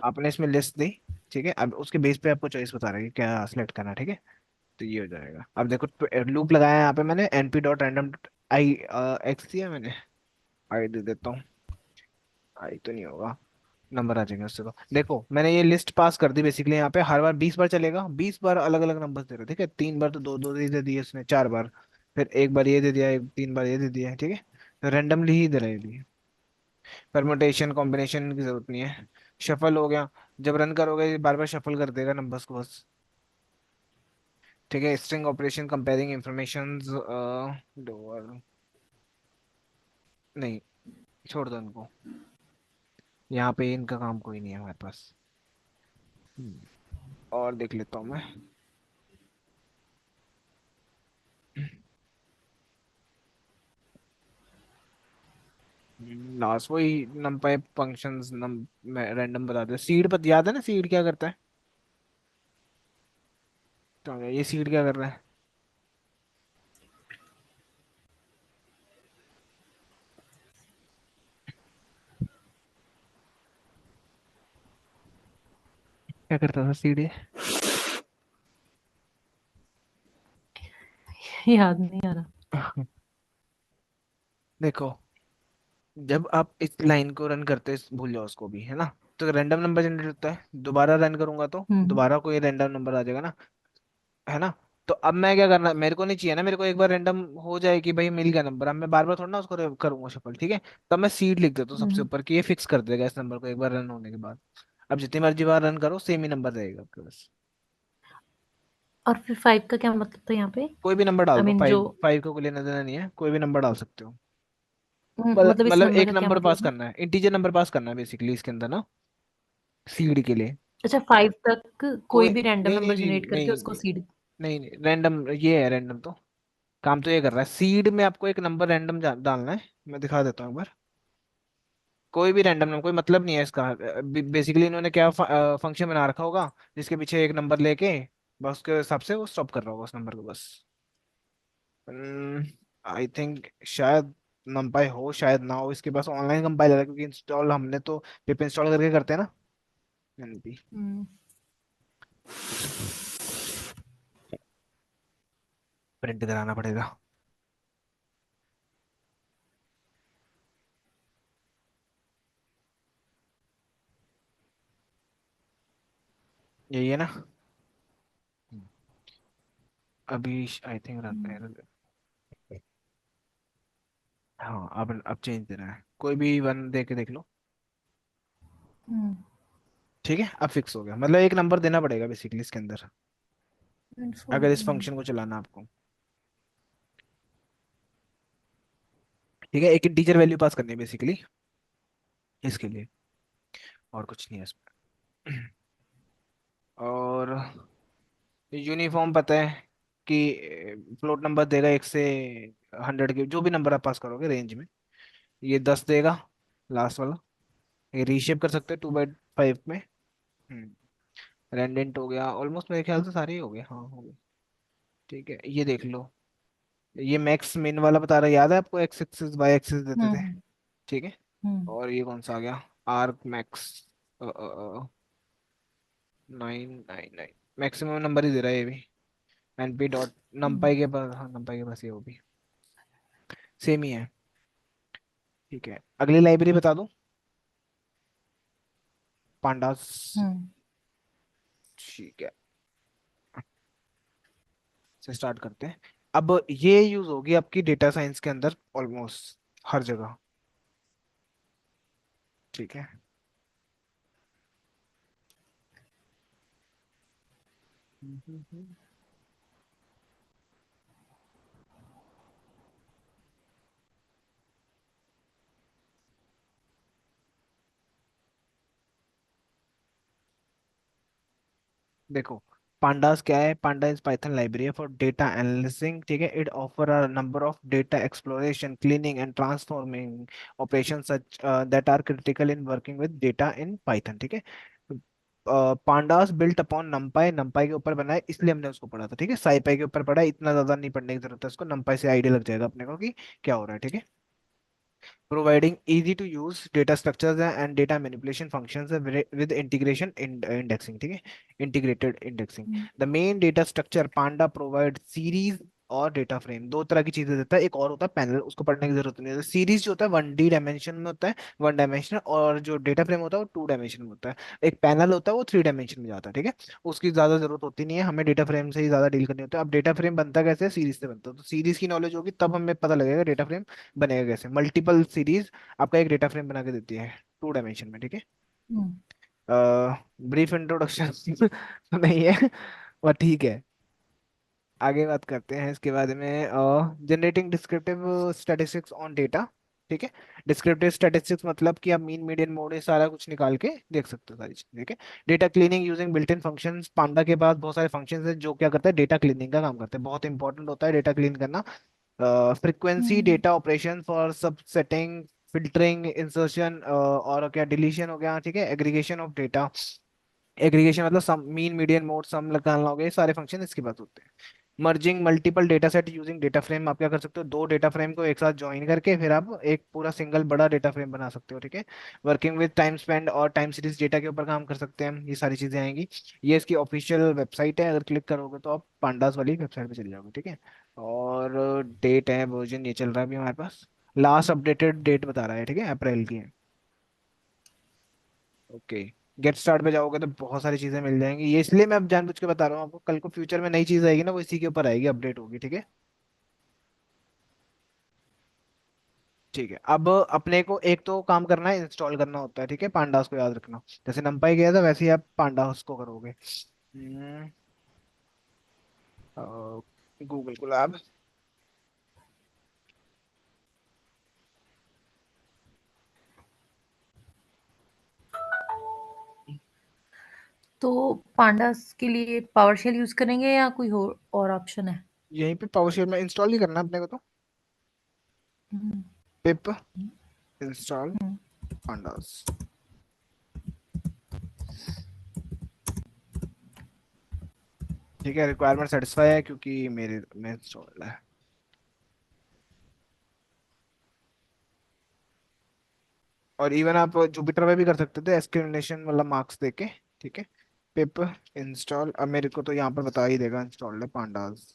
आपने इसमें लिस्ट दी, ठीक है। अब उसके बेस पे आपको चॉइस बता रहा है कि क्या सिलेक्ट करना है, ठीक है। तो ये हो जाएगा। अब देखो लूप लगाया है यहाँ पे मैंने, np डॉट रैंडम आई एक्स दिया मैंने, आई दे देता हूँ। आई तो नहीं होगा, नंबर आ जाएंगे उससे। तो देखो मैंने ये लिस्ट पास कर दी बेसिकली। यहाँ पे हर बार 20 बार चलेगा, 20 बार अलग अलग नंबर दे रहे, ठीक है। 3 बार तो दो दो दे दिए इसने, 4 बार, फिर एक बार ये दे दिया, 3 बार ये दे दिया, ठीक है। तो रेंडमली ही दे रहे हैं, परमुटेशन कॉम्बिनेशन की जरूरत नहीं है। शफल हो गया, जब रन करोगे बार बार शफल कर देगा नंबर्स को बस, ठीक है। स्ट्रिंग ऑपरेशन कंपेयरिंग इंफॉर्मेशन, नहीं, छोड़ दो इनको, यहाँ पे इनका काम कोई नहीं है हमारे पास। और देख लेता हूँ मैं। लास्ट वही नंपाई फंक्शंस नम रैंडम बता दो। सीड पर याद है ना, सीड क्या करता है? तो ये सीड क्या कर रहा है? क्या करता था सीड ये? याद नहीं आ रहा। देखो, जब आप इस लाइन को रन करते भूल जाओ उसको भी, है ना। तो रैंडम नंबर जनरेट होता है, दोबारा रन करूंगा तो हम्म। दोबारा कोई रैंडम नंबर आ जाएगा ना, है ना। तो अब मैं क्या करना, मेरे को नहीं चाहिए ना, मेरे को एक बार रैंडम हो जाए कि भाई मिल गया नंबर, अब मैं बार बार थोड़ा ना उसको करूंगा शफल, ठीक है। तब मैं सीड लिख देता हूँ सबसे हम्म। ऊपर कि ये फिक्स कर देगा इस नंबर को एक बार रन होने के बाद। अब जितनी मर्जी बार रन करो सेम ही नंबर रहेगा आपके पास। और फिर 5 का क्या मतलब था यहाँ पे? कोई भी नंबर डाल आई दो, मीन जो 5 को कोई लेना देना नहीं है, कोई भी नंबर डाल सकते हो। मतलब इस मतलब नंबर एक का क्या नंबर पास मतलब है? करना है, इंटीजर नंबर पास करना है बेसिकली इसके अंदर ना, सीड के लिए। अच्छा, 5 तक कोई कोई भी रैंडम नहीं नहीं नंबर नहीं जनरेट करके नहीं उसको नहीं सीड। नहीं नहीं, रैंडम ये है रैंडम तो, काम तो ये कर रहा है। सीड में आपको एक नंबर रैंडम डालना है, मैं दिखा देता हूँ एक बार। कोई भी रैंडम नंबर, कोई मतलब नहीं है इसका। बेसिकली इन्होंने क्या फंक्शन बना रखा होगा जिसके पीछे एक नंबर लेके बस उसके हिसाब से वो स्टॉप कर रहा होगा उस नंबर को बस। आई थिंक शायद numpy हो, शायद ना हो इसके पास ऑनलाइन कंपाइलर है, क्योंकि इंस्टॉल हमने तो पिप इंस्टॉल करके करते हैं ना, np। हम्म। प्रिंट कराना पड़ेगा। यही है ना। अभी आई थिंक रन हम्म। है। हाँ अब चेंज देना है, कोई भी वन दे के देख लो। हम्म। ठीक है, अब फिक्स हो गया, मतलब एक नंबर देना पड़ेगा बेसिकली इसके अंदर अगर इस फंक्शन को चलाना आपको। ठीक है, एक इंटीजर वैल्यू पास करनी है बेसिकली इसके लिए, और कुछ नहीं है इसमें। और यूनिफॉर्म पता है कि फ्लोट नंबर देगा 1 से 100 के, जो भी नंबर आप पास करोगे रेंज में। ये 10 देगा लास्ट वाला। ये रीशेप कर सकते हैं 2/5 में। रेंडेंट हो गया ऑलमोस्ट, मेरे ख्याल से सारे ही हो गए, हाँ हो गए। ठीक है, ये देख लो, ये मैक्स मिन वाला बता रहा है, याद है आपको, एक्स एक्सिस वाई एक्सिस देते थे, हम्म। ठीक है। हम्म। और ये कौन सा आ गया, आर्क मैक्स 999, मैक्सिमम नंबर ही दे रहा है ये भी। np डॉट हम्म। नंपाई के पास, हाँ नंपाई के पास ये वो भी सेम ही है। ठीक है, अगली लाइब्रेरी बता दूं, पांडास। हम्म। ठीक है, से स्टार्ट करते हैं। अब ये यूज होगी आपकी डेटा साइंस के अंदर ऑलमोस्ट हर जगह, ठीक है। देखो, पांडास क्या है, panda is Python library for data analysing, ठीक है। It offer a number of data exploration, cleaning and transforming operation such that are critical in working with data in Python, ठीक है। Pandas built upon NumPy, NumPy के ऊपर बना है इसलिए हमने उसको पढ़ा था, ठीक है। साईपाई के ऊपर पढ़ा है, इतना ज्यादा नहीं पढ़ने की जरूरत है उसको, नंपाई से आइडिया लग जाएगा अपने को कि क्या हो रहा है, ठीक है। providing easy to use data structures and data manipulation functions with integration in indexing, ठीक है, integrated indexing. The main data structure Panda provides series और डेटा फ्रेम, दो तरह की चीजें देता है, एक और होता है पैनल, उसको पढ़ने की जरूरत नहीं है। सीरीज जो होता है 1D डायमेंशन में होता है, 1 डायमेंशन, और जो डेटा फ्रेम होता है वो 2 डायमेंशन में होता है। एक पैनल होता है वो 3 डायमेंशन में जाता है, ठीक है। उसकी ज्यादा जरूरत होती नहीं है, हमें डेटा फ्रेम से ही ज्यादा डील करनी होती है। अब डेटा फ्रेम बनता कैसे है, सीरीज से बनता है, तो सीरीज की नॉलेज होगी तब हमें पता लगेगा डेटा फ्रेम बनेगा कैसे। मल्टीपल सीरीज आपका एक डेटा फ्रेम बना के देती है 2 डायमेंशन में, ठीक है। हम्म। ब्रीफ इंट्रोडक्शन तो नहीं है, पर ठीक है, आगे बात करते हैं इसके बारे में। Generating descriptive statistics on data, ठीक है। डिस्क्रिप्टिव स्टैटिस्टिक्स मतलब कि आप मीन मीडियन मोड ये सारा कुछ निकाल के देख सकते हो सारी चीजें, ठीक है। Data cleaning using built in functions, panda के पास बहुत सारे फंक्शंस हैं जो क्या करते हैं, डेटा क्लीनिंग का काम करते हैं, बहुत इंपॉर्टेंट होता है डेटा क्लीन करना। Frequency hmm. Data operation for subsetting, filtering, insertion और क्या डिलीशन हो गया, ठीक है। एग्रीगेशन ऑफ डेटा, एग्रीगेशन मतलब सम, मीन मीडियन मोड, सम निकालना हो गया, ये सारे फंक्शन इसके पास होते हैं। Merging multiple data set using data frame, आप क्या कर सकते हो, दो डेटा फ्रेम को एक साथ ज्वाइन करके फिर आप एक पूरा सिंगल बड़ा डेटा फ्रेम बना सकते हो, ठीक है। वर्किंग विद टाइम स्पेंड और टाइम सीरीज डेटा के ऊपर काम कर सकते हैं हम, ये सारी चीजें आएंगी। ये इसकी ऑफिशियल वेबसाइट है, अगर क्लिक करोगे तो आप पांडास वाली वेबसाइट पे चले जाओगे, ठीक है। और डेट है, वर्जन ये चल रहा है अभी हमारे पास, लास्ट अपडेटेड डेट बता रहा है, ठीक है, अप्रैल की है। ओके, गेट स्टार्ट पे जाओगे तो बहुत सारी चीजें मिल जाएंगी, ये इसलिए मैं अब जानबूझ के बता रहा हूँ आपको, कल को फ्यूचर में नई चीज आएगी ना वो इसी के ऊपर आएगी, अपडेट होगी, ठीक है। ठीक है, अब अपने को एक तो काम करना है, इंस्टॉल करना होता है, ठीक है, पांडास को याद रखना, जैसे नंपाई गया था वैसे ही आप पांडास को करोगे। गूगल को लैब, तो पांडास के लिए पावरशेल यूज करेंगे या कोई और ऑप्शन है? यहीं पे पावरशेल में इंस्टॉल ही करना है अपने को तो, हम्म। पिप इंस्टॉल हम्म। पांडास, ठीक है। रिक्वायरमेंट सेटिस्फाई है क्योंकि मेरे में इंस्टॉल है। और इवन आप जुपिटर में भी कर सकते थे एक्सक्लेमेशन मतलब मार्क्स देके, ठीक है। पिप इंस्टॉल, अब मेरे को तो यहाँ पर बता ही देगा इंस्टॉल्ड है पांडास।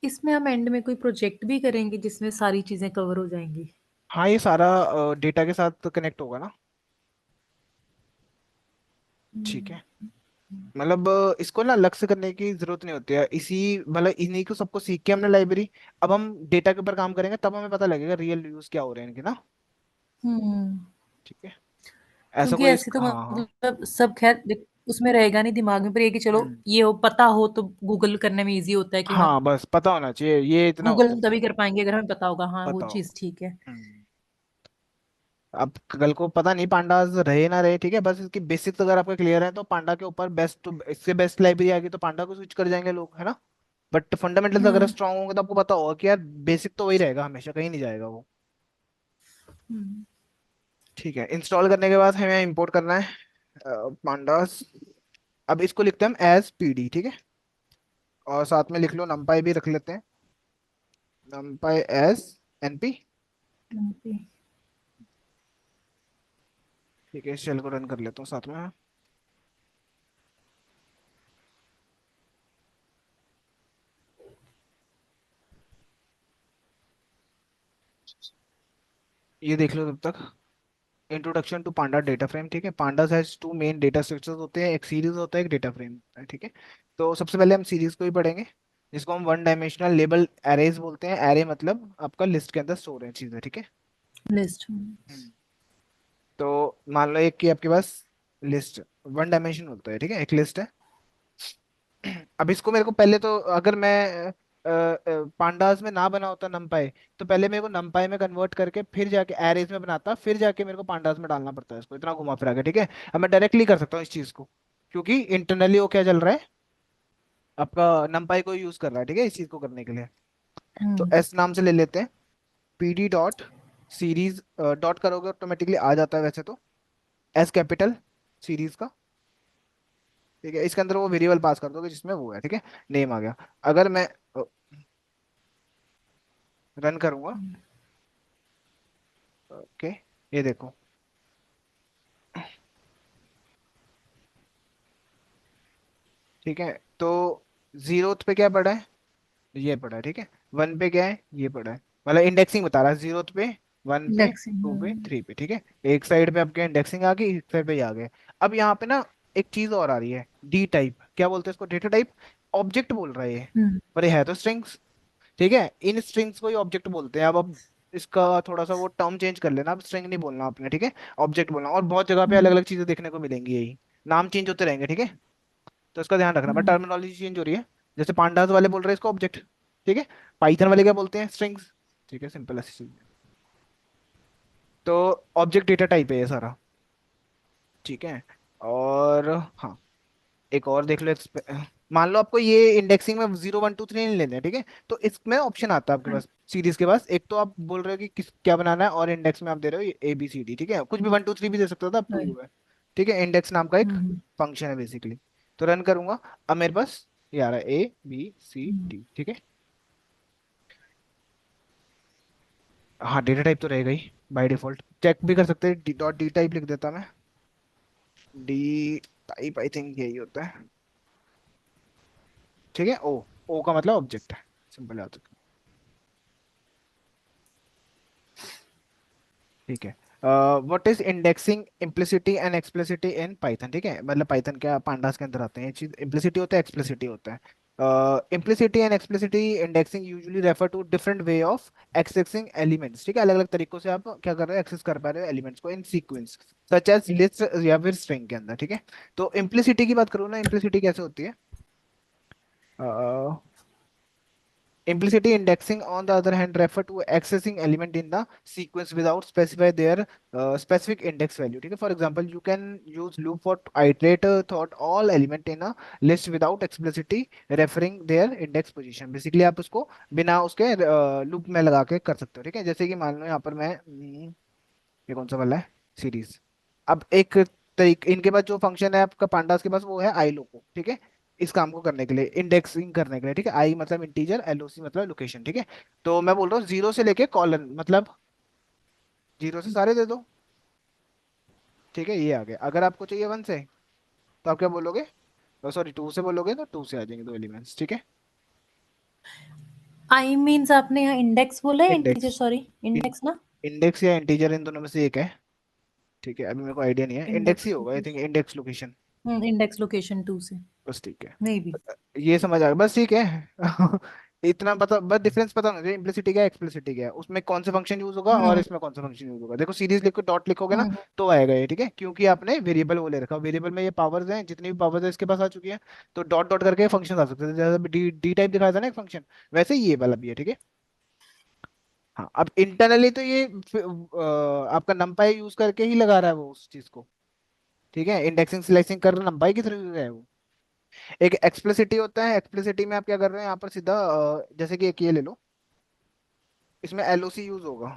इसमें हम एंड में कोई प्रोजेक्ट भी करेंगे जिसमें सारी चीजें कवर हो जाएंगी? हाँ, ये सारा डेटा के साथ कनेक्ट होगा ना, ठीक हम्म। है। मतलब इसको ना अलग से करने की जरूरत नहीं होती है, इसी मतलब इन्हीं को सबको सीख के हमने लाइब्रेरी, अब हम डेटा के ऊपर काम करेंगे तब हमें पता लगेगा रियल यूज क्या हो रहे हैं इनके ना, हम्म। ठीक है। ऐसा क्योंकि कोई ऐसे तो हाँ हाँ। मतलब सब खैर उसमें रहेगा नहीं दिमाग में, पर ये कि चलो हम्म। ये हो, पता हो तो गूगल करने में इजी होता है कि हाँ। हाँ बस पता होना चाहिए, ये इतना गूगल होता है, तभी कर पाएंगे अगर हमें पता होगा, हाँ वो पता चीज होगा। ठीक है। हम्म। अब कल को पता नहीं पांडास रहे ना रहे, ठीक है, बस इसकी बेसिक्स अगर आपको क्लियर है तो पांडा के ऊपर बेस्ट, इससे बेस्ट लाइब्रेरी आ गई तो पांडा को स्विच कर जाएंगे लोग, है ना। बट फंडामेंटल्स अगर हम्म। स्ट्रांग होंगे तो आपको पता होगा कि यार बेसिक तो वही रहेगा हमेशा, कहीं नहीं जाएगा वो। हम्म। ठीक है, इंस्टॉल करने के बाद हमें इंपोर्ट करना है पांडास। अब इसको लिखते हैं हम एज पीडी, ठीक है, और साथ में लिख लो नमपाई भी रख लेते हैं, नमपाई एज एनपी, ओके। ठीक है। शेल को रन कर लेता हूँ साथ में। ये देख लो तब तक, introduction to panda data frame, ठीक है। Pandas has two main data structures होते हैं, एक सीरीज होता है, एक डेटा फ्रेम होता है, ठीक है। तो सबसे पहले हम सीरीज को ही पढ़ेंगे, जिसको हम 1 डायमेंशनल लेबल एरेज बोलते हैं। एरे मतलब आपका लिस्ट के अंदर स्टोर है चीजें, ठीक है। लिस्ट। हम्म। तो मान लो एक की आपके पास लिस्ट 1 डायमेंशन होता है, ठीक है, एक लिस्ट है। अब इसको मेरे को पहले तो अगर मैं पांडास में ना बना होता नमपाई, तो पहले मेरे को नमपाई में कन्वर्ट करके फिर जाके एरेज में बनाता, फिर जाके मेरे को पांडास में डालना पड़ता है इसको, इतना घुमा फिरा के, ठीक है। अब मैं डायरेक्टली कर सकता हूँ इस चीज को, क्योंकि इंटरनली वो क्या चल रहा है, आपका नमपाई को यूज कर रहा है, ठीक है, इस चीज को करने के लिए। तो हम्म। एस नाम से ले लेते हैं, पीडी डॉट सीरीज, डॉट करोगे ऑटोमेटिकली आ जाता है वैसे तो, एस कैपिटल सीरीज का, ठीक है, इसके अंदर वो वेरिएबल पास कर दोगे जिसमें वो है, ठीक है, नेम आ गया। अगर मैं रन करूंगा, ओके, ये देखो, ठीक है, तो जीरोथ पे क्या पड़ा है, ये पड़ा है, ठीक है, वन पे क्या है, ये पड़ा है, मतलब इंडेक्सिंग बता रहा है, जीरोथ पे, वन पे, इंडेक्सिंग। टू पे, थ्री पे, ठीक है। एक साइड पे आपके इंडेक्सिंग आ गई, एक साइड पे ये आ गए। अब यहाँ पे ना एक चीज और आ रही है, डी टाइप, क्या बोलते हैं इसको, डेटा टाइप, ऑब्जेक्ट बोल रहा है ये, हम्म। पर ये है तो स्ट्रिंग्स, ठीक है, इन स्ट्रिंग्स को ही ऑब्जेक्ट बोलते हैं। अब इसका थोड़ा सा वो टर्म चेंज कर लेना, अब स्ट्रिंग नहीं बोलना आपने, ठीक है, ऑब्जेक्ट बोलना। और बहुत जगह पे अलग हम्म। अलग चीजें देखने को मिलेंगी, यही नाम चेंज होते रहेंगे, ठीक है, तो इसका ध्यान रखना, बट हम्म। टर्मिनोलॉजी चेंज हो रही है। जैसे पांडास वाले बोल रहे हैं इसको ऑब्जेक्ट, ठीक है, पाइथन वाले क्या बोलते हैं, स्ट्रिंग्स, ठीक है, सिंपल ऐसी चीज है। तो ऑब्जेक्ट डेटा टाइप है ये सारा, ठीक है। और हाँ, एक और देख लो, मान लो आपको ये इंडेक्सिंग में 0 1 2 3 नहीं लेने हैं, ठीक है, तो इसमें ऑप्शन आता है आपके हम्म। पास सीरीज के पास, एक तो आप बोल रहे हो कि किस क्या बनाना है, और इंडेक्स में आप दे रहे हो ABCD, ठीक है, कुछ भी 1 2 3 भी दे सकता था, अब टू right। यू है, ठीक है, इंडेक्स नाम का एक हम्म। फंक्शन है बेसिकली। तो रन करूंगा, अब मेरे पास ये आ रहा है हम्म। ABCD, ठीक है। हाँ, डेटा टाइप तो रहेगा ही बाय डिफॉल्ट, चेक भी कर सकते हैं, डी टाइप लिख देता मैं, डी टाइप आई थिंक यही होता है, ठीक है, ओ का मतलब ऑब्जेक्ट है, सिंपल याद रखना, ठीक है। What is indexing implicity and explicity in Python, ठीक है, मतलब पाइथन क्या पांडास के अंदर आते हैं ये चीज, इम्प्लिसिटी होता है, एक्सप्लिसिटी होता है। Implicity and explicity indexing usually refer to different way of accessing elements, ठीक है, अलग अलग तरीकों से आप क्या कर रहे हो, एक्सेस कर पा रहे हो एलिमेंट्स को इन सीक्वेंस, सच एज लिस्ट या फिर स्ट्रिंग के अंदर, ठीक है। तो इम्प्लिसिटी की बात करूँ ना, इम्प्लिसिटी कैसे होती है, implicity indexing, on the other hand, refer to accessing element in the sequence without specify their specific index value. ठीक है, for example, you can use loop for iterate thought all element in a list without explicitly referring their index position. Basically, आप उसको बिना उसके loop में लगा के कर सकते हो, ठीक है। जैसे कि मान लो यहाँ पर मैं ये कौन सा वाला है, सीरीज, अब एक तरीक इनके पास जो फंक्शन है आपका पांडास के पास, वो है आई लोको, ठीक है, इस काम को करने के लिए, इंडेक्सिंग करने के लिए, ठीक है, आई मतलब इंटीजर, LOC मतलब लोकेशन, ठीक है। तो मैं बोल रहा हूँ जीरो से लेके कॉलन, मतलब जीरो से सारे दे दो, ठीक है, ये आ गया। अगर आपको चाहिए वन से, तो आप क्या बोलोगे, सॉरी टू से बोलोगे, तो टू से आ जाएंगे दो एलिमेंट्स, ठीक है। आई मीन्स आपने यहाँ इंडेक्स बोला है इंटीजर, इंडेक्स, सॉरी इंडेक्स ना। इंडेक्स या इंटीजर, इन दोनों में से एक है, ठीक है, अभी मेरे को आइडिया नहीं है, इंडेक्स ही इंडेक्स होगा I think, location. Index location, index location 2 से। बस ठीक है, मे बी। ये समझ आ गया, बस ठीक है। इतना पता, बस डिफरेंस पता होना चाहिए, इम्प्लिसिटी क्या है, एक्सप्लिसिटी क्या है, उसमें कौन से फंक्शन यूज होगा और हम्म। इसमें कौन सा फंक्शन यूज होगा। देखो सीरीज लिखो, डॉट लिखोगे ना, हम्म। तो आएगा ये, ठीक है, क्योंकि आपने वेरिएबल वो ले रखा, वेरिएबल में ये पावर्स हैं, जितनी भी पावर्स है इसके पास आ चुकी है, तो डॉट डॉट करके फंक्शन आ सकते हैं, जैसे डी टाइप दिखाया था ना एक फंक्शन, वैसे ही ये वाला भी है, ठीक है। हाँ, अब इंटरनली तो ये आपका नंपाई यूज करके ही लगा रहा है वो उस चीज को, ठीक है, इंडेक्सिंग स्लाइसिंग कर रहा नंपाई के थ्रू है वो। एक एक्सप्लिसिटी होता है, एक्सप्लिसिटी में आप क्या कर रहे हो यहाँ पर सीधा, जैसे कि एक ये ले लो, इसमें LOC यूज होगा,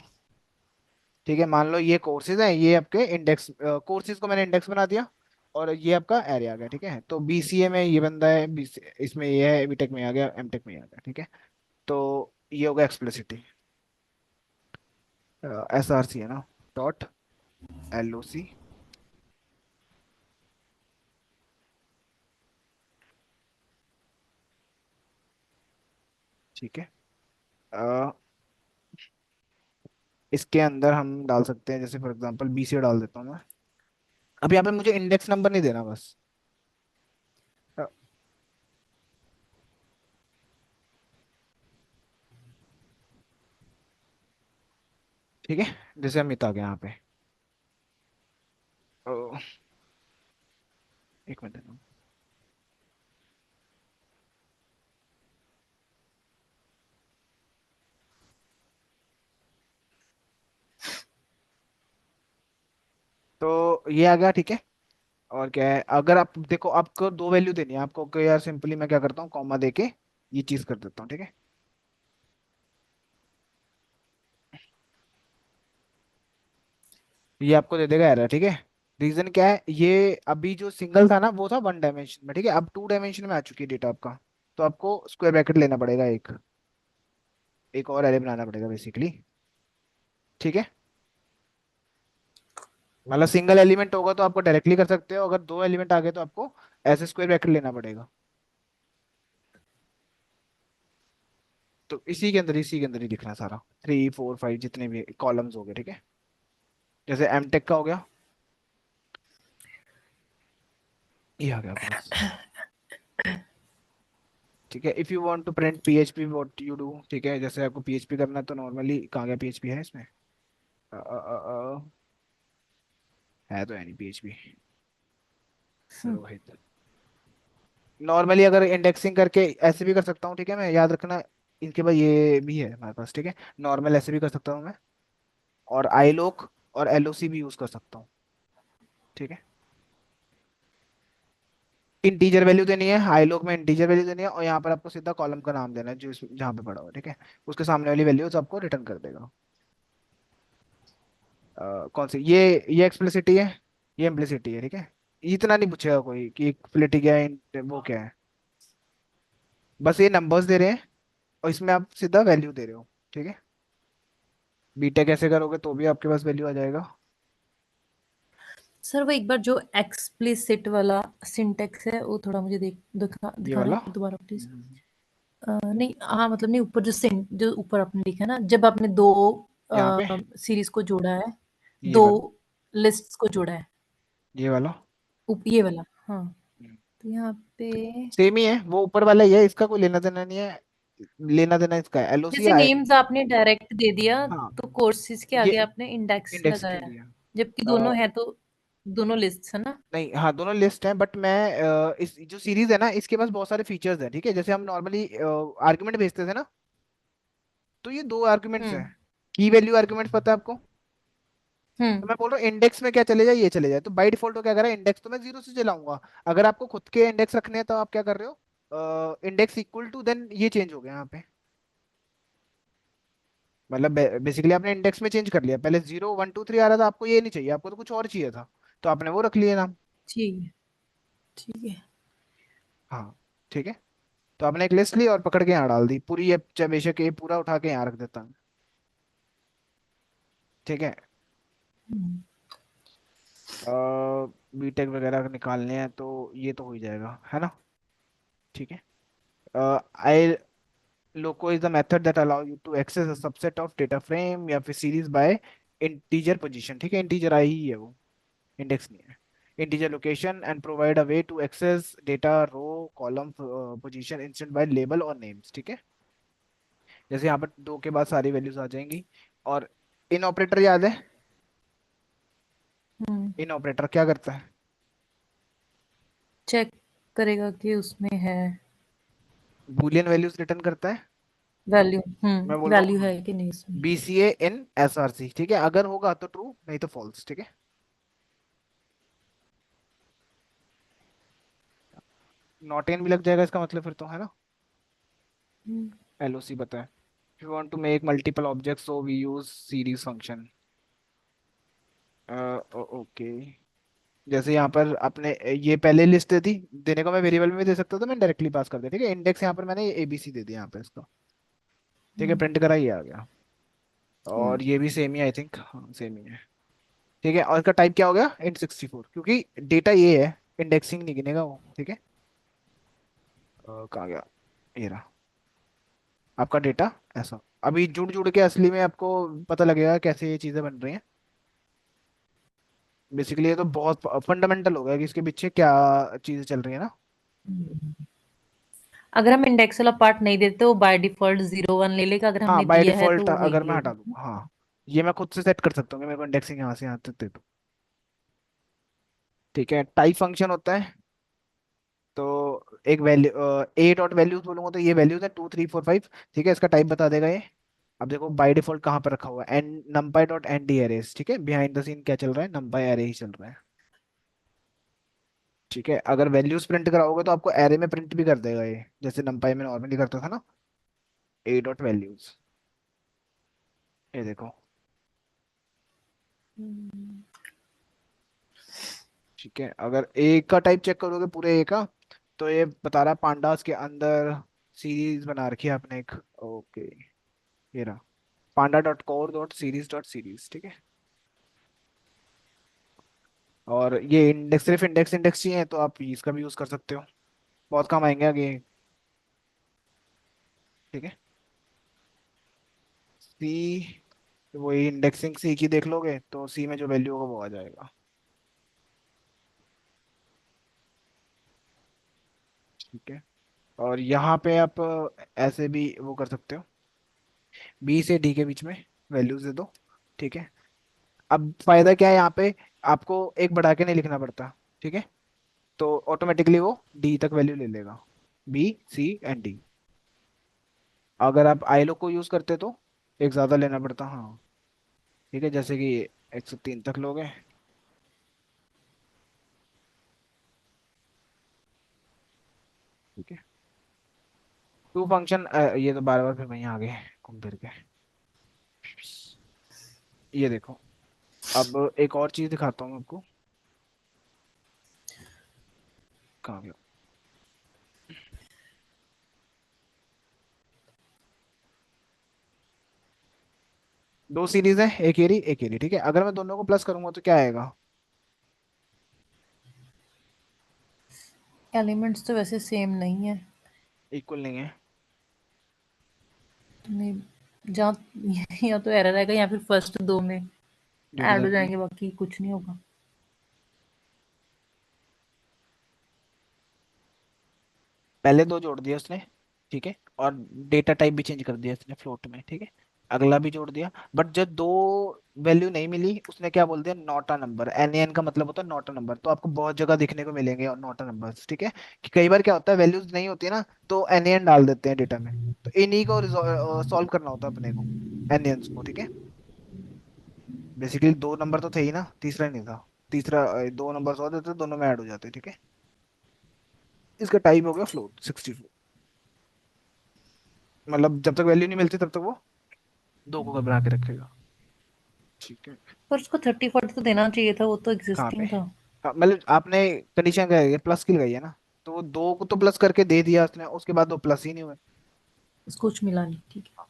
ठीक है, मान लो ये कोर्सेज हैं, ये आपके इंडेक्स, कोर्सेज को मैंने इंडेक्स बना दिया, और ये आपका एरे आ गया, ठीक है। तो BCA में ये बंदा है, BC, इसमें ये है, बीटेक में आ गया, MTech में आ गया, ठीक है। तो ये होगा एक्सप्लिसिटी, SRC है ना, डॉट LOC, ठीक है। अ, इसके अंदर हम डाल सकते हैं, जैसे फॉर एग्जांपल BCA डाल देता हूँ मैं, अब यहाँ पे मुझे इंडेक्स नंबर नहीं देना बस, अ, ठीक है, जैसे अमित आ गया यहाँ पे, अ, एक मिनट, तो ये आ गया, ठीक है। और क्या है, अगर आप देखो, आपको दो वैल्यू देनी है आपको, कि यार सिंपली मैं क्या करता हूँ, कॉमा देके ये चीज कर देता हूँ, ठीक है, ये आपको दे देगा एरर, ठीक है। रीजन क्या है, ये अभी जो सिंगल था ना वो था 1 डायमेंशन में, ठीक है, अब 2 डायमेंशन में आ चुकी है डेटा आपका। तो आपको स्क्वायर ब्रैकेट लेना पड़ेगा, एक एक और एरे बनाना पड़ेगा बेसिकली। ठीक है, मतलब सिंगल एलिमेंट होगा तो आपको डायरेक्टली कर सकते हो, अगर 2 एलिमेंट आ गए तो आपको ऐसे स्क्वायर ब्रैकेट लेना पड़ेगा। तो इसी के अंदर ही लिखना है सारा, 3 4 5 जितने भी कॉलम्स हो गए, ठीक है। जैसे एमटेक का हो गया, ये आ गया पास। ठीक है, if you want to print PHP what you do, ठीक है, जैसे आपको पीएचपी करना है तो नॉर्मली कहाँ गया पीएचपी है इसमें, है तो है नहीं पीएचपी। रोहित, नॉर्मली अगर इंडेक्सिंग करके ऐसे भी कर सकता हूँ, ठीक है, मैं याद रखना इनके बाद ये भी है हमारे पास, ठीक है। नॉर्मल ऐसे भी कर सकता हूँ मैं, और आईलोक और एलओसी भी यूज कर सकता हूँ, ठीक है। इंटीजर वैल्यू देनी है, आईलोक में इंटीजर वैल्यू देनी है, और यहाँ पर आपको सीधा कॉलम का नाम देना है जो जहाँ पे पड़ा हुआ है, ठीक है। उसके सामने वाली वैल्यूज आपको रिटर्न कर देगा। कौन सी, ये एक्सप्लिसिटी है, ये इम्प्लिसिटी है, ठीक है। इतना नहीं पूछेगा कोई कि एक्सप्लिसिटी क्या है, वो क्या है। बस ये नंबर्स दे रहे हैं और इसमें आप सीधा वैल्यू दे रहे हो, ठीक है। बीटेक ऐसे करोगे तो भी आपके पास वैल्यू आ जाएगा। सर वो एक बार जो एक्सप्लिसिट वाला सिंटेक्स है वो थोड़ा मुझे ये दिखाना वाला, एक बार दोबारा प्लीज। नहीं हाँ मतलब नहीं ऊपर जो ऊपर आपने लिखा है ना जब आपने दो यहाँ पे सीरीज को जोड़ा है ये दो वाला, लिस्ट्स को जोड़ा है ये वाला ये वाला हाँ। तो यहाँ पे सेम ही है, वो ऊपर वाला ही है, इसका कोई लेना देना नहीं है। लेना देना इसका है एलओसी जैसे है। नेम्स आपने डायरेक्ट दे दिया हाँ, तो कोर्सेज के ये आगे आपने इंडेक्स इंडेक्स क्यों लगाया दिया। जबकि अ, दोनों है तो दोनों लिस्ट है ना। नहीं, हाँ दोनों लिस्ट हैं, बट मैं इस जो सीरीज है ना इसके पास बहुत सारे फीचर्स हैं, ठीक है। जैसे हम नॉर्मली आर्गुमेंट भेजते थे ना, तो ये 2 आर्गुमेंट्स हैं। हम्म की वैल्यू आर्गुमेंट्स पता है आपको। तो हम्म मैं बोल रहा हूँ इंडेक्स में क्या चले जाए, ये चले जाए, तो बाई डिफॉल्ट तो क्या करा है, इंडेक्स तो मैं 0 से चलाऊंगा। अगर आपको खुद के इंडेक्स रखने हैं तो आप क्या कर रहे हो, इंडेक्स इक्वल टू, देन ये चेंज हो गया यहाँ पे। मतलब बेसिकली आपने इंडेक्स में चेंज कर लिया, पहले 0 1 2 3 आ रहा था, आपको ये नहीं चाहिए, आपको तो कुछ और चाहिए था, तो आपने वो रख लिया नाम। ठीक है ठीक है। हाँ, ठीक है। तो आपने एक लिस्ट ली और पकड़ के यहाँ डाल दी पूरी, ये चाहे बेशक ये पूरा उठा के यहाँ रख देता हूँ, ठीक है। हम्म, बीटेक वगैरह निकालने हैं तो ये तो हो ही जाएगा, है ना। ठीक है, iloc is the method that allow you to access a subset of data frame या फिर सीरीज बाय इंटीजर पोजीशन, ठीक है। इंटीजर आई ही है वो, इंडेक्स नहीं है। Integer location and provide a way to access data row column position instant by label और names, ठीक है। जैसे यहाँ पर 2 के बाद सारी वैल्यूज आ जाएंगी। और इन ऑपरेटर याद है, हम्म। इन ऑपरेटर क्या करता है। चेक करेगा कि उसमें है बूलियन वैल्यूज रिटर्न करता है। वैल्यू मैं बोल रहा वैल्यू हूँ है कि नहीं उसमें। बीसीए इन एसआरसी, ठीक है, अगर होगा तो ट्रू, नहीं तो फॉल्स, ठीक है। नॉट इन भी लग जाएगा इसका मतलब फिर तो, है ना। हम्म, एलओसी पता है। if you want to make multiple objects so we use series function। Okay, जैसे यहाँ पर आपने ये पहले लिस्ट दे दी, देने को मैं वेरिएबल में भी दे सकता था, मैं डायरेक्टली पास कर दिया, ठीक है। इंडेक्स यहाँ पर मैंने एबीसी दे दिया यहाँ पे इसका, ठीक है, हम्म, प्रिंट करा ही आ गया। और ये भी सेम ही, आई थिंक हाँ सेम ही है, ठीक है। और इसका टाइप क्या हो गया, int64, क्योंकि डेटा ये है, इंडेक्सिंग नहीं गिनेगा वो, ठीक है। कहाँ गया, ये रहा आपका डेटा। ऐसा अभी जुड़ जुड़ के असली में आपको पता लगेगा कैसे ये चीजें बन रही हैं। बेसिकली ये तो बहुत फंडामेंटल हो गया कि इसके पीछे क्या चीजें चल रही है ना। हम्म। अगर हम इंडेक्स वाला पार्ट नहीं देते वो बाय डिफॉल्ट 0 1 ले लेगा अगर हाँ, हमने बाय दिया है डिफॉल्ट तो वो वही अगर मैं हटा लेगा। दूंगा, हाँ, ये मैं खुद से सेट कर सकता हूँ कि मेरे को इंडेक्सिंग यहाँ से यहाँ तक दे दो, ठीक है। टाइप फंक्शन होता है, तो एक वैल्यू ए डॉट वैल्यूज बोलूंगा तो ये वैल्यूज है 2 3 4 5, ठीक है। इसका टाइप बता देगा ये। अब देखो बाय डिफॉल्ट कहाँ पर रखा हुआ है, n NumPy dot n d arrays, ठीक है। बिहाइंड द सीन क्या चल रहा है, नंपाई एरे ही चल रहा है, ठीक है। अगर वैल्यूज प्रिंट कराओगे तो आपको एरे में प्रिंट भी कर देगा ये, जैसे नंपाई में नॉर्मली करता था ना, ए डॉट वैल्यूज, ये देखो। हम्म, ठीक है, अगर ए का टाइप चेक करोगे पूरे ए का, तो ये बता रहा है पांडास के अंदर सीरीज बना रखी है आपने एक। ओके, ये रहा, पांडा डॉट कोर डॉट सीरीज, ठीक है। और ये इंडेक्स, सिर्फ इंडेक्स इंडेक्स चाहिए तो आप इसका भी यूज कर सकते हो, बहुत काम आएंगे आगे। ठीक है, सी, वही इंडेक्सिंग सी की देख लोगे तो सी में जो वैल्यू होगा वो आ जाएगा। ठीक है, और यहाँ पे आप ऐसे भी वो कर सकते हो, बी से डी के बीच में वैल्यूज दे दो। ठीक है, अब फायदा क्या है यहाँ पे, आपको एक बढ़ा के नहीं लिखना पड़ता। ठीक है, तो ऑटोमेटिकली वो डी तक वैल्यू ले लेगा, बी सी एंड डी। अगर आप आईलो को यूज करते तो एक ज्यादा लेना पड़ता, हाँ। ठीक है, जैसे कि 103 तक लोगे। ठीक है, टू फंक्शन, ये तो बार बार फिर वहीं आ गए घूम फिर के। ये देखो, अब एक और चीज दिखाता हूँ आपको। कहाँ गया? दो सीरीज है, एक एरी, ठीक है। अगर मैं दोनों को प्लस करूंगा तो क्या आएगा? एलिमेंट्स तो वैसे सेम नहीं है। इक्वल नहीं है। नहीं, जहाँ या तो एरर आएगा या फिर फर्स्ट दो में ऐड हो डिविजन भी, जाएंगे, बाकी कुछ नहीं होगा। पहले दो जोड़ दिया उसने, ठीक है, और डेटा टाइप भी चेंज कर दिया उसने फ्लोट में, ठीक है। अगला भी जोड़ दिया, बट जब दो वैल्यू नहीं मिली उसने क्या बोल दिया, not a number. N n का मतलब होता है नॉट अ नंबर, तो आपको बहुत जगह देखने को मिलेंगे और नॉट अ नंबर्स, ठीक है। कि कई बार क्या होता है, वैल्यूज नहीं होती ना, तो एन एन डाल देते हैं डेटा में। तो इन्हीं को सॉल्व करना होता है अपने को, एन एन को, ठीक है। बेसिकली दो नंबर तो थे ही ना, तीसरा नहीं था। तीसरा दो नंबर और देते, दोनों में ऐड हो जाते, ठीक है। इसका टाइप हो गया फ्लोट 64। मतलब जब तक वैल्यू नहीं मिलती तब तक वो दो को बना के रखेगा। ठीक है, पर उसको 30-40 तो देना चाहिए था, वो तो कहाँ पे? एग्जिस्टिंग था। हाँ, मतलब आपने कंडीशन क्या है, प्लस की लगाई है ना, तो वो दो को तो प्लस करके दे दिया उसने, उसके बाद दो प्लस ही नहीं हुए। उसको कुछ मिला नहीं, ठीक है।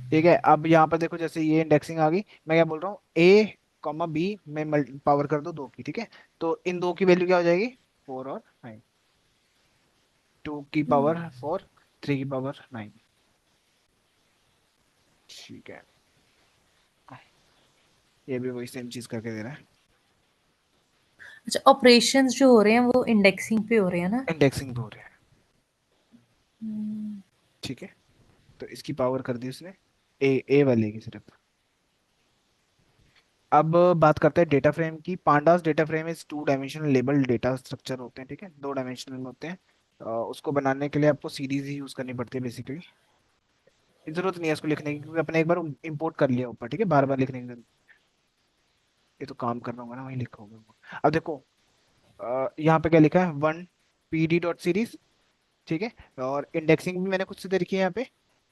ठीक है, अब यहाँ पर देखो, जैसे ये इंडेक्सिंग आ गई, मैं क्या बोल रहा हूँ, ए कॉमा बी में पावर कर दो दो की, ठीक है। तो इन दो की वैल्यू क्या हो जाएगी, 4 और 9, 2 की पावर 4, 3 की पावर 9। ठीक है, ये भी वही सेम चीज करके दे रहा है। अच्छा, ऑपरेशंस जो हो रहे हैं वो इंडेक्सिंग पे हो रहे हैं ना? इंडेक्सिंग हो रहा है, हम्म। ठीक है। तो इसकी पावर कर दी उसने, ए वाले की सिर्फ। अब बात करते हैं डेटा फ्रेम की। Pandas data frame is two dimensional label data structure होते हैं, ठीक है, दो डायमेंशनल में होते हैं। उसको बनाने के लिए आपको सीरीज ही यूज करनी पड़ती है बेसिकली। जरूरत नहीं है इसको लिखने की, क्योंकि अपने एक बार इंपोर्ट कर लिया ऊपर, ठीक है, बार बार लिखने की जरूरत। ये तो काम करना होगा ना, वही लिखा होगा। अब देखो, यहाँ पे क्या लिखा है, one P D dot series, ठीक है। और इंडेक्सिंग भी मैंने खुद से दे रखी है यहाँ पे,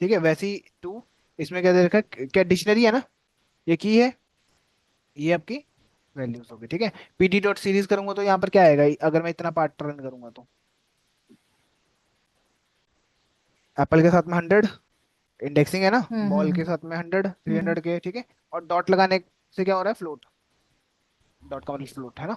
ठीक है। वैसे ही टू, इसमें क्या दे रखा है, क्या डिक्शनरी है ना, ये की है, ये आपकी वैल्यूज होगी, ठीक है। पीडी डॉट सीरीज करूंगा तो यहाँ पर क्या आएगा, अगर मैं इतना पार्ट रन करूंगा तो एप्पल के साथ में 100 इंडेक्सिंग है ना, बॉल के हम्म। साथ में 100, थ्री हम्म। हंड्रेड के, ठीक है। और डॉट लगाने से क्या हो रहा है, फ्लोट, डॉट का मतलब फ्लोट है ना,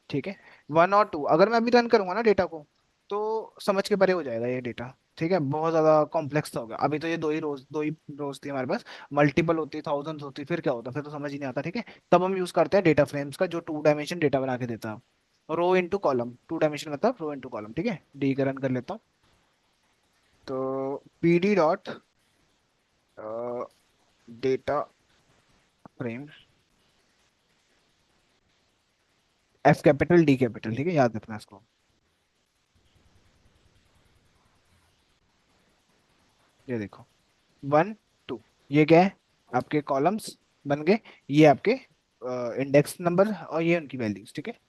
ठीक है। वन और टू अगर मैं अभी रन करूंगा ना डेटा को, तो समझ के परे हो जाएगा ये डेटा, ठीक है। बहुत ज्यादा कॉम्प्लेक्स होगा, अभी तो ये दो ही रोज थी हमारे पास। मल्टीपल होती, थाउजेंड्स होती, फिर क्या होता, फिर तो समझ ही नहीं आता, ठीक है। तब हम यूज करते हैं डेटा फ्रेम्स का, जो टू डायमेंशन डेटा बना के देता है, rho into column, to dimension मतलब रो इंटू कॉलम, ठीक है। डी का रन कर लेता हूँ, तो P D dot data frame, F capital D capital, ठीक है, याद रखना इसको। ये देखो, वन टू, ये क्या है, आपके कॉलम्स बन गए, ये आपके इंडेक्स नंबर और ये उनकी वैल्यूज, ठीक है।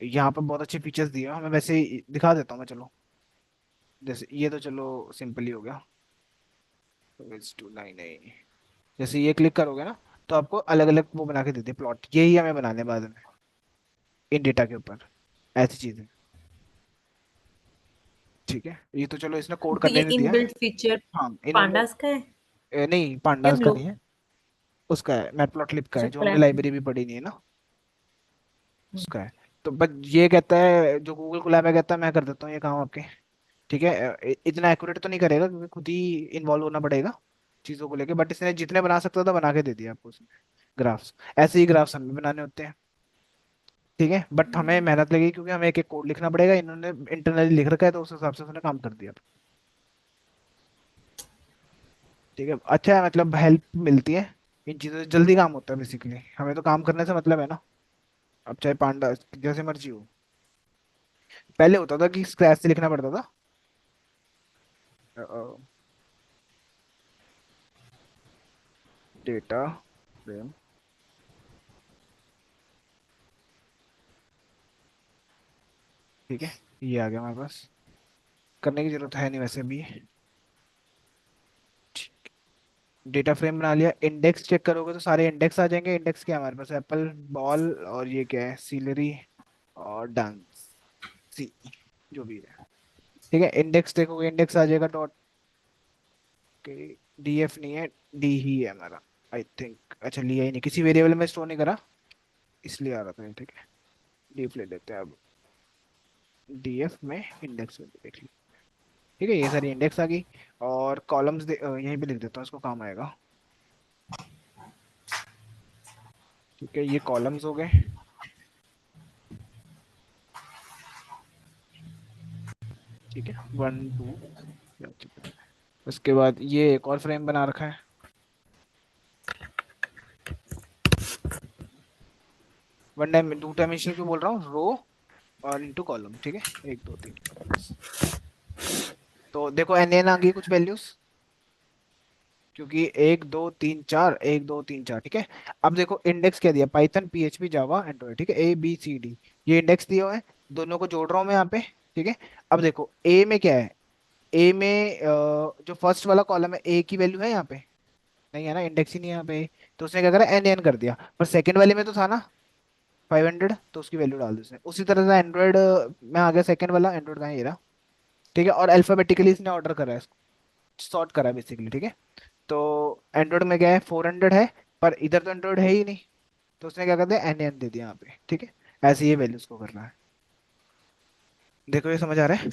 यहाँ पर बहुत अच्छे फीचर्स दिए हैं हमें, वैसे ही दिखा देता हूँ मैं, चलो। जैसे ये तो चलो सिंपल ही हो गया, तो इट्स 299, जैसे ये क्लिक करोगे ना, तो आपको अलग अलग वो बना के देते हैं प्लॉट, यही हमें बनाने हैं बाद में इन डेटा के ऊपर, ऐसी चीजें। ठीक है, ये तो चलो इसने कोड तो ये करने नहीं दिया। इनबिल्ट फीचर हाँ इन्होंने पांडास का है नहीं या पांडास का ग्लो नहीं है, उसका है मैटप्लॉटलिब का अच्छा है, जो हमने प्लेन। लाइब्रेरी भी पढ़ी नहीं है ना, उसका है। तो बस ये कहता है जो गूगल कोलैब है, कहता है मैं कर देता हूँ ये काम आपके। ठीक है, इतना एक्यूरेट तो नहीं करेगा क्योंकि खुद ही इन्वॉल्व होना पड़ेगा चीजों को लेके, बट इसने जितने बना सकता था बना के दे दिया आपको उसने ग्राफ्स। ऐसे ही ग्राफ्स हमें बनाने होते हैं। ठीक है, बट हमें मेहनत लगेगी क्योंकि हमें एक एक कोड लिखना पड़ेगा, इन्होंने इंटरनली लिख रखा है तो उस हिसाब से उसने काम कर दिया। ठीक है, अच्छा है, मतलब हेल्प मिलती है, इन चीज़ों से जल्दी काम होता है बेसिकली, हमें तो काम करने से मतलब है ना। अब चाहे पांडा जैसे मर्जी हो, पहले होता था कि स्क्रैच से लिखना पड़ता था। डेटा फ्रेम, ठीक है, ये आ गया हमारे पास, करने की जरूरत है नहीं वैसे भी। डेटा फ्रेम बना लिया, इंडेक्स चेक करोगे तो सारे इंडेक्स आ जाएंगे। इंडेक्स क्या है हमारे पास, एप्पल, बॉल, और ये क्या है, सीलरी और डांस, सी, जो भी है। ठीक है, इंडेक्स देखोगे इंडेक्स आ जाएगा डॉट के, डीएफ नहीं है, डी ही है हमारा, आई थिंक। अच्छा लिया ही नहीं, किसी वेरिएबल में स्टोर नहीं करा, इसलिए आ रहा था ये। ठीक है, डीएफ ले लेते हैं अब, डीएफ में इंडेक्स में देख ली। ठीक है, ये सारी इंडेक्स आ गई। और कॉलम्स यहीं पे लिख देता हूँ, इसको काम आएगा। ठीक है, ये कॉलम्स हो गए। ठीक है, 1 2, उसके बाद ये एक और फ्रेम बना रखा है। वन टाइम टू डायमेंशनल क्यों बोल रहा हूँ, रो और इनटू कॉलम। ठीक है, 1 2 3 बस। तो देखो एन एन आ गई कुछ वैल्यूज, क्योंकि 1 2 3 4, 1 2 3 4। ठीक है, अब देखो इंडेक्स क्या दिया, पाइथन, पीएचपी, जावा, एंड्रॉइड। ठीक है, ABCD, ये इंडेक्स दिए हुए हैं, दोनों को जोड़ रहा हूँ मैं यहाँ पे। ठीक है, अब देखो ए में क्या है, ए में जो फर्स्ट वाला कॉलम है, ए की वैल्यू है यहाँ पे, नहीं है ना, इंडेक्स ही नहीं है यहाँ पे। तो उसने क्या करा, एन कर दिया, पर सेकंड वाले में तो था ना 500, तो उसकी वैल्यू डाल दी उसने। उसी तरह से एंड्रॉइड में आ गया सेकंड वाला, एंड्रॉइड का है ये रहा। ठीक है, और अल्फाबेटिकली इसने ऑर्डर करा है, सॉर्ट करा है बेसिकली। ठीक है, तो एंड्रॉइड में क्या है, 400 है, पर इधर तो एंड्रॉइड है ही नहीं, तो उसने क्या कर दिया, एन दे दिया यहाँ पे। ठीक है, ऐसे ये वैल्यूज को करना है। देखो ये समझ आ रहा है।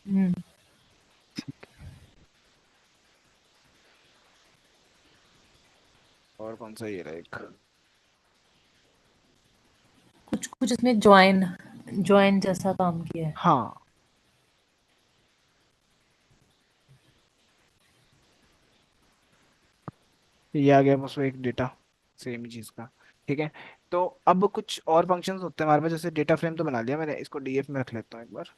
हम्म। और कौन सा, ये रहा एक। कुछ कुछ इसमें ज्वाइन ज्वाइन जैसा काम किया है। हाँ, ये आ गया बस वो एक डेटा, सेम ही चीज का। ठीक है, तो अब कुछ और फंक्शंस होते हैं हमारे पास, जैसे डेटा फ्रेम तो बना लिया मैंने, इसको डीएफ में रख लेता हूँ एक बार।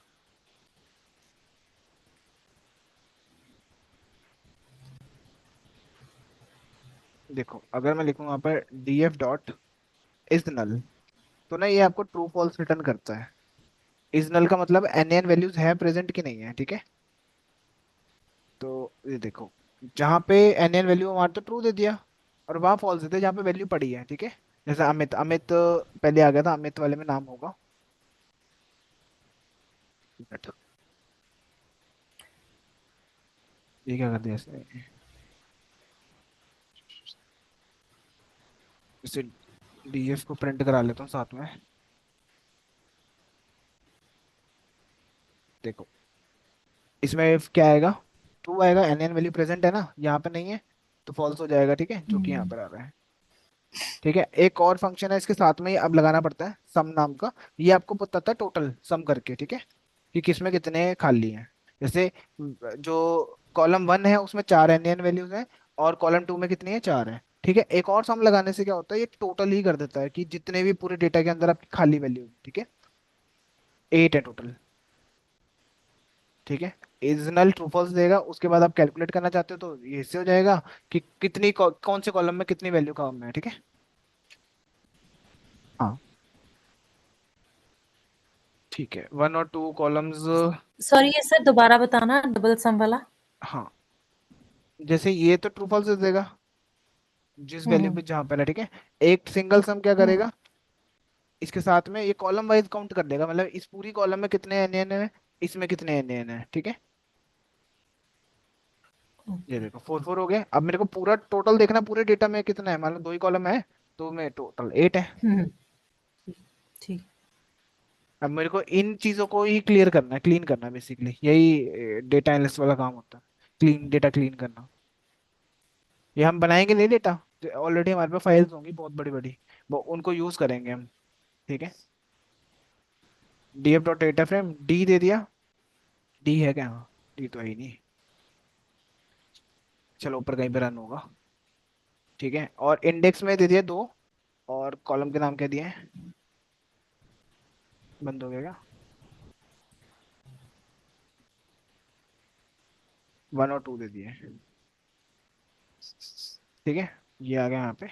देखो अगर मैं लिखूँ यहाँ पर डीएफ डॉट इज नल, तो ना ये आपको ट्रू फॉल्स रिटर्न करता है। इज नल का मतलब एन एन वैल्यूज है प्रेजेंट की नहीं है। ठीक है, तो ये देखो, जहाँ पे एन एन वैल्यू हमारे तो ट्रू दे दिया, और वहाँ फॉल्स देते जहाँ पे वैल्यू पड़ी है। ठीक है, जैसे अमित, अमित पहले आ गया था, अमित वाले में नाम होगा, मिनट, ये क्या कर दिया इसने, इसे डीएफ को प्रिंट करा लेता हूँ साथ में। देखो इसमें क्या आएगा, ट्रू आएगा, एन एन वैल्यू प्रेजेंट है ना, यहाँ पे नहीं है, तो फॉल्स हो जाएगा। ठीक है, जो कि यहाँ हम्म। पर आ रहा है। ठीक है, एक और फंक्शन है इसके साथ में ही अब लगाना पड़ता है, सम नाम का। ये आपको बताता है टोटल सम करके। ठीक है, कि किसमें कितने खाली हैं। जैसे जो कॉलम 1 है उसमें 4 एन वैल्यूज हैं, और कॉलम 2 में कितनी है, 4 है। ठीक है, एक और सम लगाने से क्या होता है, ये टोटल ही कर देता है कि जितने भी पूरे डेटा के अंदर आपकी खाली वैल्यू। ठीक है, 8 है टोटल। ठीक है, इज नल ट्रू फॉल्स देगा, उसके बाद आप कैलकुलेट करना चाहते हो तो ये इससे हो जाएगा कि कितनी कौन से कॉलम में कितनी वैल्यू कम है। ठीक है, हाँ, ठीक है, 1 और 2 कॉलम्स। सॉरी ये सर दोबारा बताना डबल सम वाला। हाँ, जैसे ये तो ट्रू फॉल्स दे देगा, जिस वैल्यू हम्म। पे जहां पर है, ठीक है। एक सिंगल सम क्या हम्म। करेगा, इसके साथ में ये कॉलम वाइज काउंट कर देगा, मतलब इस पूरी कॉलम में कितने एन एन है, इसमें कितने एन एन है, ठीक है। ये ओके। देखो 4 4 हो गए। अब मेरे को पूरा टोटल देखना, पूरे डेटा में कितना है, मान लो 2 ही कॉलम है, तो में टोटल 8 है। हम्म। ठीक। ठीक। अब मेरे को इन चीजों को ही क्लियर करना है, क्लीन करना है, बेसिकली यही डेटा एनालिस्ट वाला काम होता है, क्लीन डेटा क्लीन करना। ये हम बनाएंगे नहीं डेटा, ऑलरेडी हमारे पास फाइल्स होंगी बहुत बड़ी बड़ी, वो उनको यूज करेंगे हम, ठीक है। df.data frame डी दे दिया, डी है क्या, हाँ डी तो है ही नहीं, चलो ऊपर कहीं पे रन होगा, ठीक है। और इंडेक्स में दे दिया 2, और कॉलम के नाम क्या दिए हैं, बंद हो गया क्या, 1 और 2 दे दिए, ठीक है। ये आ गया यहाँ पे।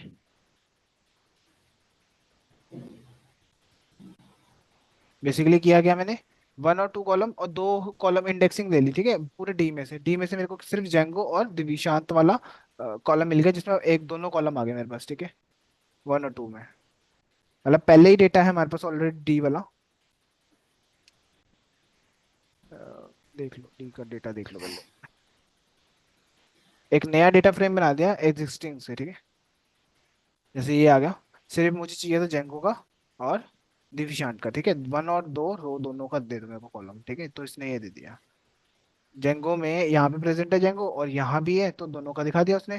बेसिकली किया गया मैंने, 1 और 2 कॉलम और 2 कॉलम इंडेक्सिंग ले ली, ठीक है। पूरे डी में से मेरे को सिर्फ जेंगो और दिविशांत वाला कॉलम मिल गया, जिसमें एक दोनों कॉलम आ गए मेरे पास, ठीक है। 1 और 2 में, मतलब पहले ही डेटा है हमारे पास ऑलरेडी डी वाला। अ, देख लो डी का डेटा, देख लो पहले। एक नया डेटा फ्रेम बना दिया एग्जिस्टिंग से, ठीक है। जैसे ये आ गया, सिर्फ मुझे चाहिए था जेंगो का और दिविशांत का, ठीक है। 1 और 2 रो दोनों का दे दो मेरे को कॉलम, ठीक है। तो इसने ये दे दिया, जेंगो में यहाँ पे प्रेजेंट है जेंगो, और यहाँ भी है, तो दोनों का दिखा दिया उसने,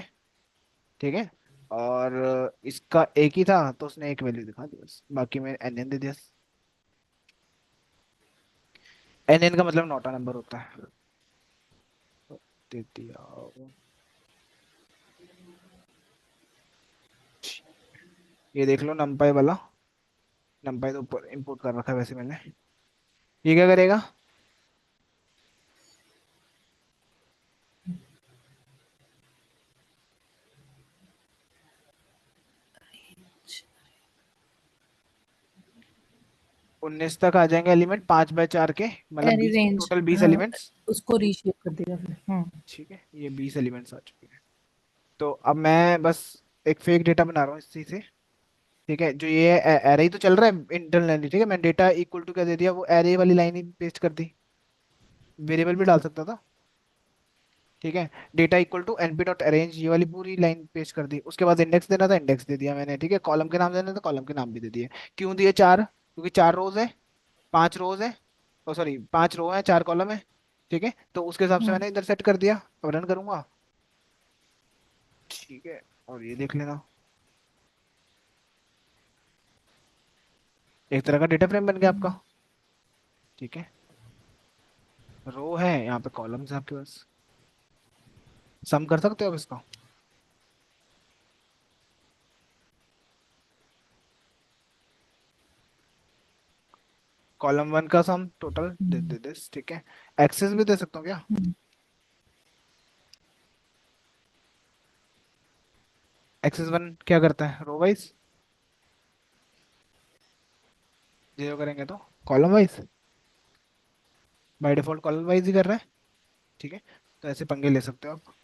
ठीक है। और इसका एक ही था, तो उसने एक वैल्यू दिखा दी बस, बाकी में एन एन दे दिया। एन एन का मतलब नौटा नंबर होता है, तो दे दिया। ये देख लो नंपाई वाला, नंपाई तो ऊपर इंपोर्ट कर रखा है वैसे मैंने। ये क्या करेगा, उन्नीस तक आ जाएंगे एलिमेंट, 5 बाय 4 के, मतलब एनी 20, रेंज, टोटल 20 एलिमेंट्स, उसको रीशेप कर देगा फिर। ठीक है। ये 20 एलिमेंट्स आ चुके हैं। तो अब मैं बस एक फेक डेटा बना रहा हूँ इसी से, ठीक है। जो ये एरे ही तो चल रहा है इंटरनली, ठीक है। मैं डेटा इक्वल टू क्या दे दिया, वो एरे वाली लाइन ही पेस्ट कर दी, वेरिएबल भी डाल सकता था, ठीक है। Data equal to np dot arrange, ये वाली पूरी लाइन पेस्ट कर दी। उसके बाद इंडेक्स देना था, इंडेक्स दे दिया मैंने, ठीक है। कॉलम के नाम देना था, कॉलम के नाम भी दे दिए। क्यों दिए 4, क्योंकि 4 रोज है, 5 रोज है, ओ सॉरी 5 रो है, 4 कॉलम है, ठीक है। तो उसके हिसाब से हम्म। मैंने इधर सेट कर दिया। अब रन करूंगा, ठीक है। और ये देख लेना, एक तरह का डेटा फ्रेम बन गया आपका, ठीक है। रो है, यहाँ पे कॉलम्स है आपके पास, सम कर सकते हो आप इसका। कॉलम 1 का sum total they hmm. They this, ठीक है। एक्सेस भी दे सकता हूँ क्या, हम्म। एक्सेस 1 क्या करता है, रो वाइज, 0 करेंगे तो column wise, by default column wise ही कर रहा है, ठीक है। तो ऐसे पंगे ले सकते हो आप।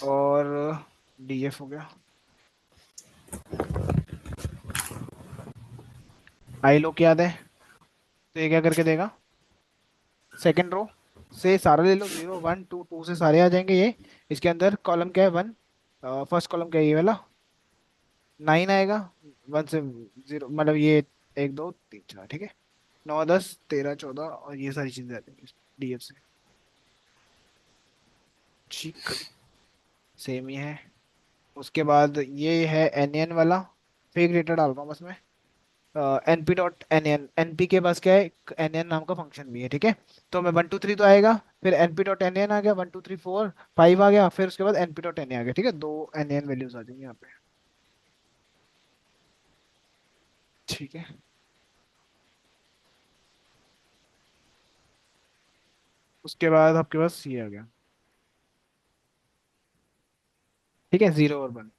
और डीएफ हो गया, आई लो क्या याद है, तो ये क्या करके देगा, सेकंड रो से सारा ले लो, 0 1 2 2 से सारे आ जाएंगे ये। इसके अंदर कॉलम क्या है, 1, फर्स्ट कॉलम क्या है, ये वाला 9 आएगा, 1 से 0, मतलब ये 1 2 3 4, ठीक है। 9 10 13 14, और ये सारी चीजें आ जाएंगी डीएफ से, ठीक। सेम ही है। उसके बाद ये है एन एन वाला, फेक डेटा डाल रहा हूँ बस मैं, np dot n n, NP के पास क्या है, एन एन नाम का फंक्शन भी है, ठीक है। तो मैं 1 2 3 तो आएगा, फिर np डॉट एन एन आ गया, 1 2 3 4 5 आ गया, फिर उसके बाद np डॉट एन ए आ गया, ठीक है। 2 एन वैल्यूज आ जाएंगी यहाँ पे, ठीक है। उसके बाद आपके पास ये आ गया, ठीक है, 0 और 1।